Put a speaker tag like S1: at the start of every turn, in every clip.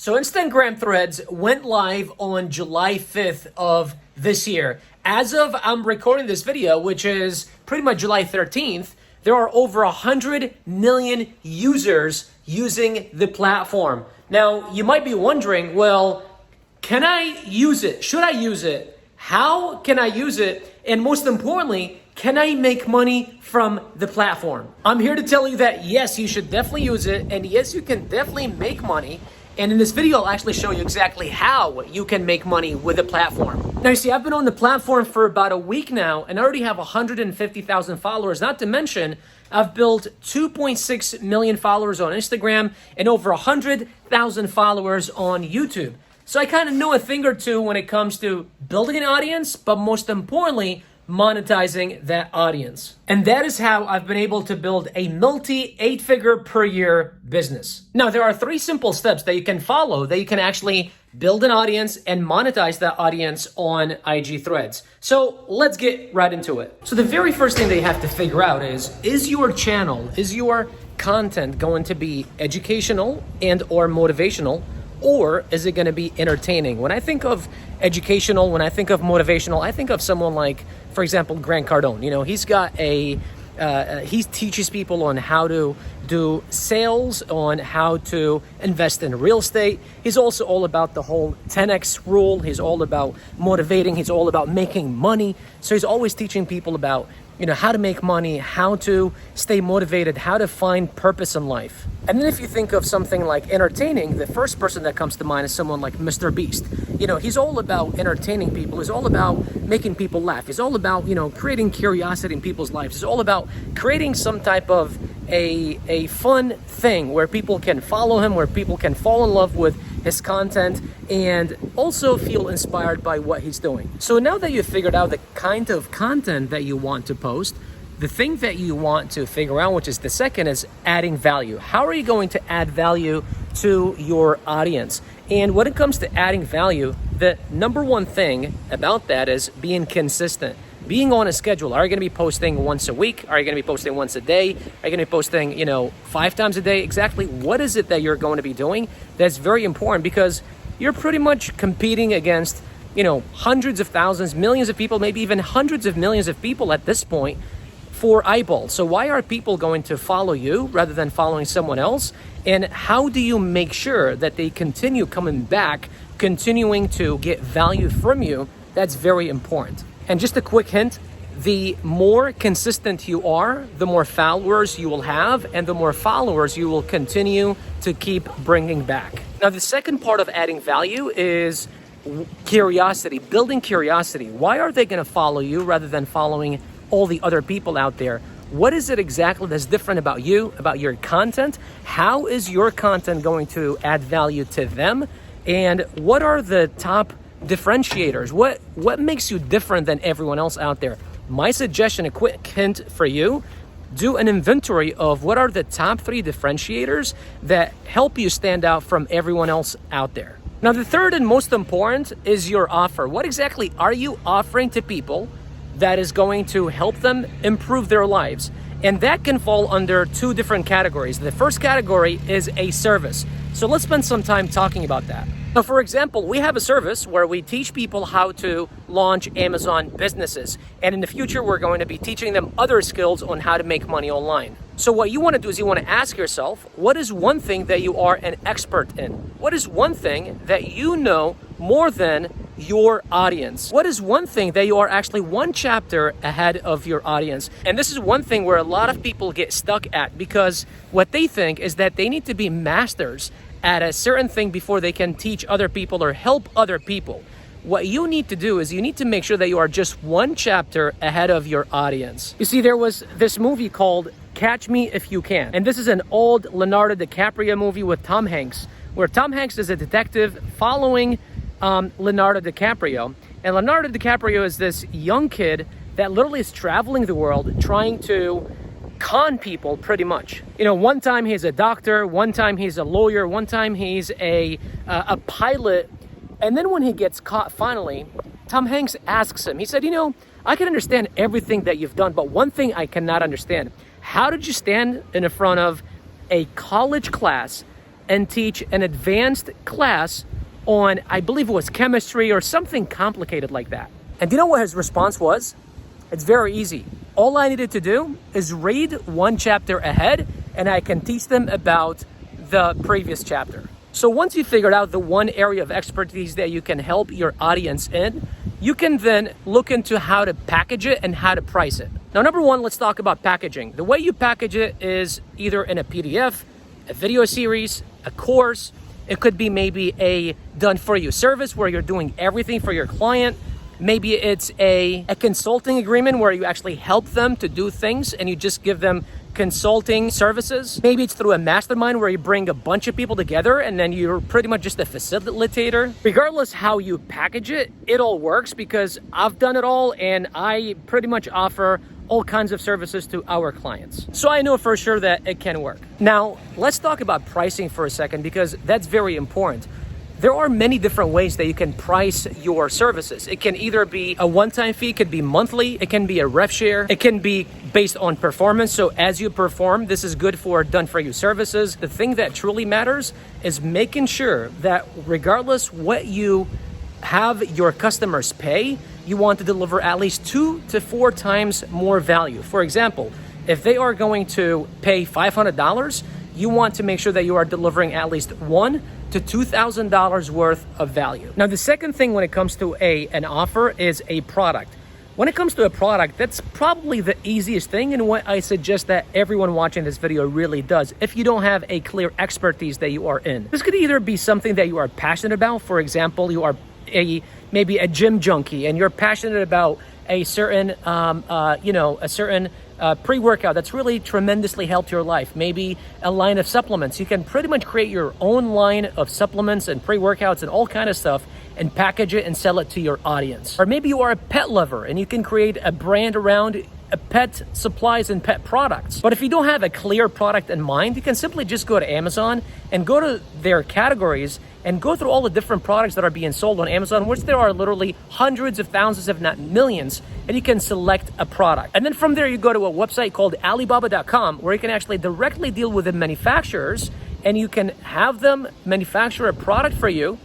S1: So Instagram Threads went live on July 5th of this year. As of I'm recording this video, which is pretty much July 13th, there are over 100 million users using the platform. Now, you might be wondering, well, can I use it? Should I use it? How can I use it? And most importantly, can I make money from the platform? I'm here to tell you that yes, you should definitely use it, and yes, you can definitely make money. And in this video, I'll actually show you exactly how you can make money with the platform. Now, you see, I've been on the platform for about a week now, and I already have 150,000 followers. Not to mention, I've built 2.6 million followers on Instagram and over 100,000 followers on YouTube. So I kind of know a thing or two when it comes to building an audience, but most importantly, monetizing that audience. And that is how I've been able to build a multi-8-figure per year business. Now, there are 3 simple steps that you can follow that you can actually build an audience and monetize that audience on IG Threads. So let's get right into it. So the very first thing that you have to figure out is your channel, is your content going to be educational and or motivational? Or is it going to be entertaining? When I think of educational, when I think of motivational, I think of someone like, for example, Grant Cardone. You know, he's got he teaches people on how to do sales, on how to invest in real estate. He's also all about the whole 10X rule. He's all about motivating. He's all about making money. So he's always teaching people about, you know, how to make money, how to stay motivated, how to find purpose in life. And then if you think of something like entertaining, the first person that comes to mind is someone like Mr. Beast. You know, he's all about entertaining people. He's all about making people laugh. He's all about, you know, creating curiosity in people's lives. He's all about creating some type of a fun thing where people can follow him, where people can fall in love with his content and also feel inspired by what he's doing. So now that you've figured out the kind of content that you want to post, the thing that you want to figure out, which is the second, is adding value. How are you going to add value to your audience? And when it comes to adding value, the number one thing about that is being consistent. Being on a schedule. Are you going to be posting once a week? Are you going to be posting once a day? Are you going to be posting, 5 times a day? Exactly what is it that you're going to be doing? That's very important because you're pretty much competing against, hundreds of thousands, millions of people, maybe even hundreds of millions of people at this point for eyeballs. So why are people going to follow you rather than following someone else? And how do you make sure that they continue coming back, continuing to get value from you? That's very important. And just a quick hint, the more consistent you are, the more followers you will have, and the more followers you will continue to keep bringing back. Now, the second part of adding value is curiosity, building curiosity. Why are they going to follow you rather than following all the other people out there? What is it exactly that's different about you, about your content? How is your content going to add value to them? And what are the top differentiators? What makes you different than everyone else out there? My suggestion, a quick hint for you, do an inventory of what are the top 3 differentiators that help you stand out from everyone else out there. Now, the third and most important is your offer. What exactly are you offering to people that is going to help them improve their lives? And that can fall under 2 different categories. The first category is a service. So let's spend some time talking about that. Now, for example, we have a service where we teach people how to launch Amazon businesses. And in the future, we're going to be teaching them other skills on how to make money online. So what you want to do is you want to ask yourself, what is one thing that you are an expert in? What is one thing that you know more than your audience? What is one thing that you are actually one chapter ahead of your audience? And this is one thing where a lot of people get stuck at, because what they think is that they need to be masters at a certain thing before they can teach other people or help other people. What you need to do is you need to make sure that you are just one chapter ahead of your audience. You see, there was this movie called Catch Me If You Can. And this is an old Leonardo DiCaprio movie with Tom Hanks, where Tom Hanks is a detective following Leonardo DiCaprio. And Leonardo DiCaprio is this young kid that literally is traveling the world trying to con people pretty much. One time he's a doctor, one time he's a lawyer, one time he's a pilot. And then when he gets caught finally, Tom Hanks asks him, he said, I can understand everything that you've done, but one thing I cannot understand. How did you stand in front of a college class and teach an advanced class on, I believe it was chemistry or something complicated like that. And do you know what his response was? It's very easy. All I needed to do is read one chapter ahead and I can teach them about the previous chapter. So once you figured out the one area of expertise that you can help your audience in, you can then look into how to package it and how to price it. Now, number one, let's talk about packaging. The way you package it is either in a PDF, a video series, a course. It could be maybe a done-for-you service where you're doing everything for your client. Maybe it's a consulting agreement where you actually help them to do things and you just give them consulting services. Maybe it's through a mastermind where you bring a bunch of people together and then you're pretty much just a facilitator. Regardless how you package it, it all works because I've done it all and I pretty much offer all kinds of services to our clients. So I know for sure that it can work. Now, let's talk about pricing for a second because that's very important. There are many different ways that you can price your services. It can either be a one-time fee, it could be monthly, it can be a rev share, it can be based on performance. So as you perform, this is good for done-for-you services. The thing that truly matters is making sure that regardless what you have your customers pay, you want to deliver at least 2 to 4 times more value. For example, if they are going to pay $500, you want to make sure that you are delivering at least $1,000 to $2,000 worth of value. Now, the second thing when it comes to an offer is a product. When it comes to a product, that's probably the easiest thing and what I suggest that everyone watching this video really does if you don't have a clear expertise that you are in. This could either be something that you are passionate about. For example, you are maybe a gym junkie and you're passionate about a certain pre-workout that's really tremendously helped your life. Maybe a line of supplements. You can pretty much create your own line of supplements and pre-workouts and all kind of stuff and package it and sell it to your audience. Or maybe you are a pet lover and you can create a brand around pet supplies and pet products. But if you don't have a clear product in mind, you can simply just go to Amazon and go to their categories and go through all the different products that are being sold on Amazon, which there are literally hundreds of thousands, if not millions, and you can select a product. And then from there, you go to a website called Alibaba.com where you can actually directly deal with the manufacturers and you can have them manufacture a product for you,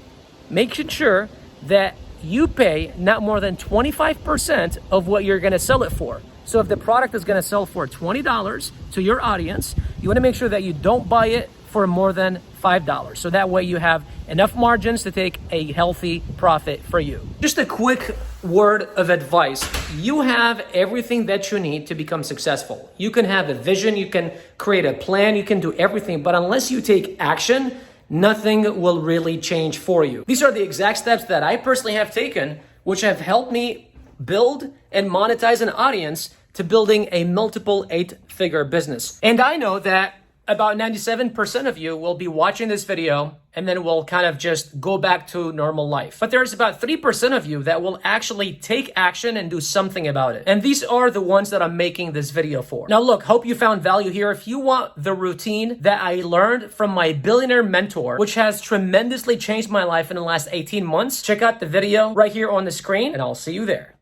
S1: making sure that you pay not more than 25% of what you're gonna sell it for. So if the product is gonna sell for $20 to your audience, you wanna make sure that you don't buy it for more than $5. So that way you have enough margins to take a healthy profit for you. Just a quick word of advice. You have everything that you need to become successful. You can have a vision, you can create a plan, you can do everything, but unless you take action, nothing will really change for you. These are the exact steps that I personally have taken, which have helped me build and monetize an audience to building a multiple 8-figure business. And I know that about 97% of you will be watching this video and then will kind of just go back to normal life. But there's about 3% of you that will actually take action and do something about it. And these are the ones that I'm making this video for. Now look, hope you found value here. If you want the routine that I learned from my billionaire mentor, which has tremendously changed my life in the last 18 months, check out the video right here on the screen and I'll see you there.